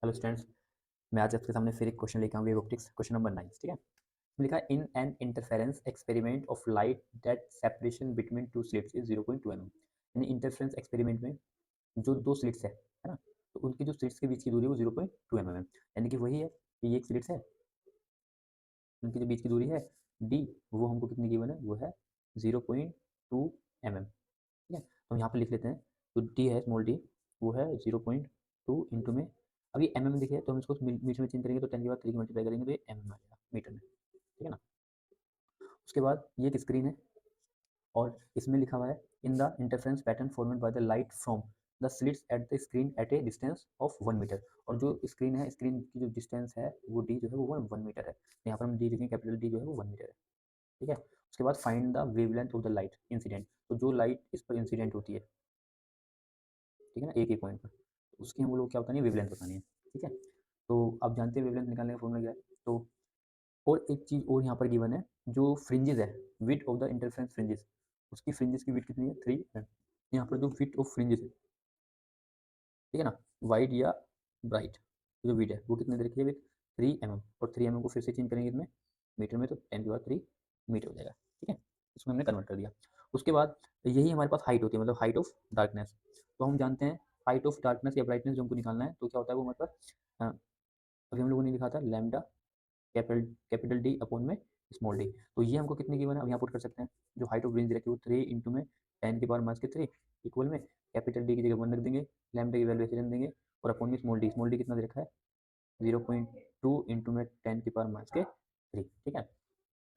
Hello students, मैं आज आपके सामने फिर एक क्वेश्चन लेके आऊँगा रोबोटिक्स क्वेश्चन नंबर 9। ठीक है। इसमें लिखा है in an interference experiment of light that separation between two slits is 0.2 mm। यानी इंटरफेरेंस एक्सपेरिमेंट में जो दो स्लिट्स है ना, तो उनकी जो स्लिट्स के बीच की दूरी है वो 0.2 mm है। यानी कि वही है कि ये एक स्लिट्स है, उनकी जो बीच की दूरी है डी, वो हमको कितनी गिवन है, वो है 0.2 mm। ठीक है, तो यहाँ पे लिख लेते हैं। तो डी है स्मॉल डी, वो है 0.2 इंटू में, अभी एम में लिखे है तो हम इसको मीटर में चेंज करेंगे तो 10 की बात 3 की मल्टीप्लाई करेंगे तो ये एम में आ जाएगा मीटर में। ठीक है ना। उसके बाद ये एक स्क्रीन है और इसमें लिखा हुआ है in the interference pattern formed by the light from the slits at the screen at a distance of 1 metre. और जो स्क्रीन है, स्क्रीन की जो डिस्टेंस है वो डी जो है वो 1 मीटर है। यहाँ पर हम डी लिखेंगे, कैपिटल डी जो है वो 1 मीटर है। ठीक है। उसके बाद find the wavelength of the light incident, तो जो लाइट इस पर इंसिडेंट होती है, ठीक है ना, एक एक पॉइंट पर, उसकी हम लोग क्या बतानी है, वेवलेंथ बतानी है। ठीक है। तो आप जानते हैं वेवलेंथ निकालने का फॉर्मूला क्या है। तो और एक चीज़ और यहाँ पर गिवन है, जो फ्रिंजेस है, width of the interference fringes, उसकी फ्रिंजेस की विड्थ कितनी है, 3 है। यहाँ पर जो विड्थ ऑफ फ्रिंजेस है, ठीक है ना, वाइड या ब्राइट, जो विड्थ है वो कितने दे रखी है, विथ 3 mm, और 3 mm को फिर से चेंज करेंगे इसमें मीटर में, तो 10 की पावर 3 मीटर हो जाएगा। ठीक है, इसमें हमने कन्वर्ट कर दिया। उसके बाद यही हमारे पास हाइट होती है, मतलब हाइट ऑफ डार्कनेस। तो हम जानते हैं हाइट ऑफ डार्कनेस या ब्राइटनेस जो हमको निकालना है, तो क्या होता है वो हमारे पास, अभी हम लोगों ने लिखा था lambda capital capital D upon में स्मॉल डी। तो ये हमको कितने गिवन है, अब यहाँ पुट कर सकते हैं। जो हाइट ऑफ रेंज रखी है वो 3 इंटू में 10 की पावर -3 इक्वल में कैपिटल डी की जगह 1 रख देंगे, लैम्डा की वैल्यू ऐसे रख देंगे, और अपॉन में स्मॉल डी कितना दे रखा है, 0.2 इंटू में 10 की पावर -3। ठीक है,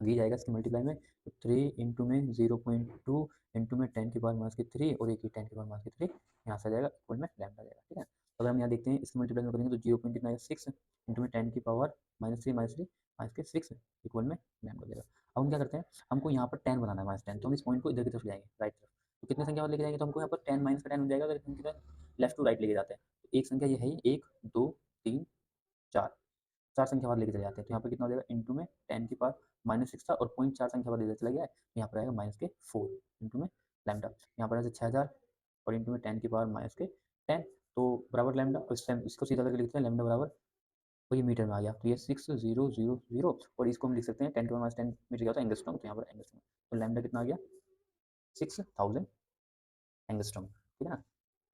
वी जाएगा इसकी मल्टीप्लाई में, तो 3 इंटू में 0.2 इंटू में 10 की पावर -3 और एक ही 10 की पावर -3 यहाँ से आ जाएगा, इक्वल में लैम्डा आ जाएगा। ठीक है, तो अगर हम यहाँ देखते हैं इसकी मल्टीप्लाई में करेंगे तो 0 पॉइंट कितना आएगा, 6 इंटू में 10 की पावर -3 इक्वल में लैम्डा हो जाएगा। अब हम क्या करते हैं, हमको यहाँ पर 10 बनाना है -10, तो हम इस पॉइंट को इधर की तरफ ले जाएंगे, राइट तरफ। तो कितने संख्या और लेके जाएंगे, तो हमको यहाँ पर 10 माइनस का 10 हो जाएगा अगर हम किधर लेफ्ट टू राइट लेके जाते हैं। तो एक संख्या ये है, 1 2 3 4, 4 संख्या बाद लेके चले जाते हैं, तो यहाँ पे कितना हो जाएगा, इंटू में 10 की पावर -6 था और 0.4 संख्या बाद इधर चला गया है, यहाँ पर आएगा -4 इंटू में लैम्डा, यहाँ पर आएगा 6000 और इंटू में 10 की पावर-10, तो बराबर लैम्डा, और इसको सीधा करके लिखते हैं लैम्डा बराबर, और ये मीटर में आ गया, तो ये 6000, और इसको हम लिख सकते हैं 10 की पावर-10 मीटर क्या होता है, एंगस्ट्रॉम, तो यहाँ पर एंगस्ट्रॉम, तो लैम्डा कितना आ गया, 6000 एंगस्ट्रॉम। ठीक है ना,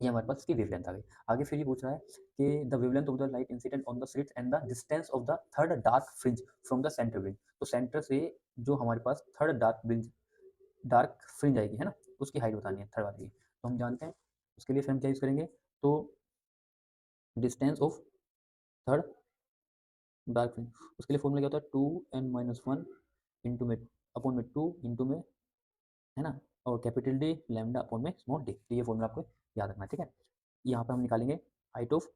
ये हमारे पास इसकी वेवलेंथ आ गई। आगे फिर ये पूछ रहा है कि the wavelength of the light incident on the slit and the distance of the third dark fringe from the centre fringe. तो सेंटर से जो हमारे पास थर्ड डार्क फ्रिंज आएगी है ना, उसकी हाइट बतानी है थर्ड वाली की। तो हम जानते हैं उसके लिए फिर हम क्या यूज करेंगे, तो distance of third dark fringe, उसके लिए फॉर्मूला क्या होता है, 2n-1 इंटू में अपॉन में 2 इंटू में, है ना, और कैपिटल डी लैम्डा अपॉन में स्मॉल डी। तो ये फॉर्मूला आपको याद रखना है। ठीक है, यहाँ पर हम निकालेंगे हाइट ऑफ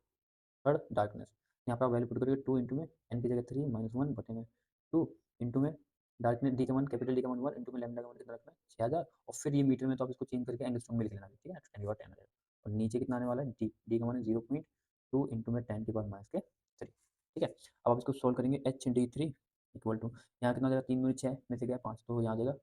थर्ड डार्कनेस, यहाँ पर वैल्यू पुट करके 2 इंटू में एन की जगह 3 -1 बटे में 2 इंटू में डार्कनेस डी का वन, कैपिटल डी का वन 1 इंटू में लैम्डा का वन कितना रखना है, 6000, और फिर ये मीटर में तो आप इसको चेंज करके एंगस्ट्रॉम में लिख लेना। ठीक है, 10 10 और नीचे कितना आने वाला है, डी का वन है 0.2 इंटू में 10 की पावर-3। ठीक है, अब आप इसको सोल्व करेंगे, H/3 इक्वल टू, यहाँ कितना हो जाएगा, 3 दूनी 6 में से गया 5, तो यहाँ आ जाएगा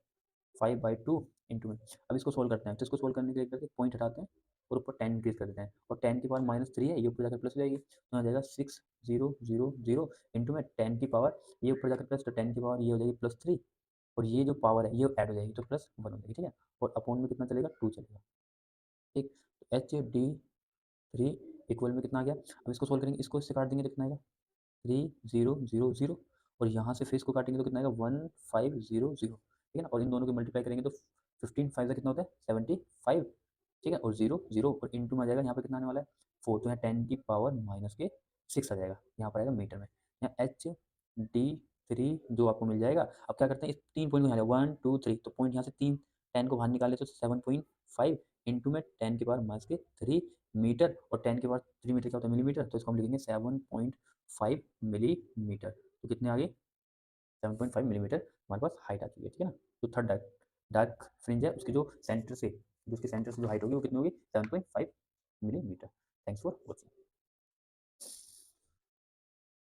5/2 इंटू में। अब इसको सोल्व करते हैं, तो इसको सोल्व करने के लिए करके पॉइंट हटाते हैं और ऊपर 10 इंक्रीज कर देते हैं, और 10 की पावर-3 है, ये ऊपर जाकर प्लस हो जाएगी, तो आ जाएगा 6000 इंटू में 10 की पावर, ये ऊपर जाकर प्लस, तो 10 की पावर ये हो जाएगी +3, और ये जो पावर है ये ऐड हो जाएगी तो +1 हो जाएगी। ठीक है, और अपॉन में कितना चलेगा, 2 चलेगा। ठीक, तो H/3 इक्वल में कितना आ गया, अब इसको सोल्व करेंगे, इसको इससे काट देंगे तो कितना आएगा, 3000, और यहाँ से फिर इसको काटेंगे तो कितना आएगा, 1500। ठीक है ना, और इन दोनों को मल्टीप्लाई करेंगे तो 15 5 कितना होता है, 75। ठीक है, और 0 और इंटू में आ जाएगा, यहाँ पर कितना आने वाला है, 4, तो यहाँ 10 की पावर-6 आ जाएगा, यहाँ पर आएगा मीटर में। यहाँ H/3 जो आपको मिल जाएगा। अब क्या करते हैं, इस 3 पॉइंट को यहाँ 1 2 3, तो पॉइंट यहाँ से 10 को बाहर निकाले तो 7.5 इंटू में 10 की पावर-3 मीटर, और 10 की पावर 3 मीटर क्या होता है, मिलीमीटर, तो इसको हम लिखेंगे 7.5 मिलीमीटर। तो कितने आ गए, 7.5 मिलीमीटर हमारे पास हाइट आ चुकी है। ठीक है ना, तो थर्ड डार्क डार्क फ्रिंज है, उसकी जो सेंटर से जो हाइट होगी वो कितनी होगी, 7.5 मिलीमीटर। Thanks for watching.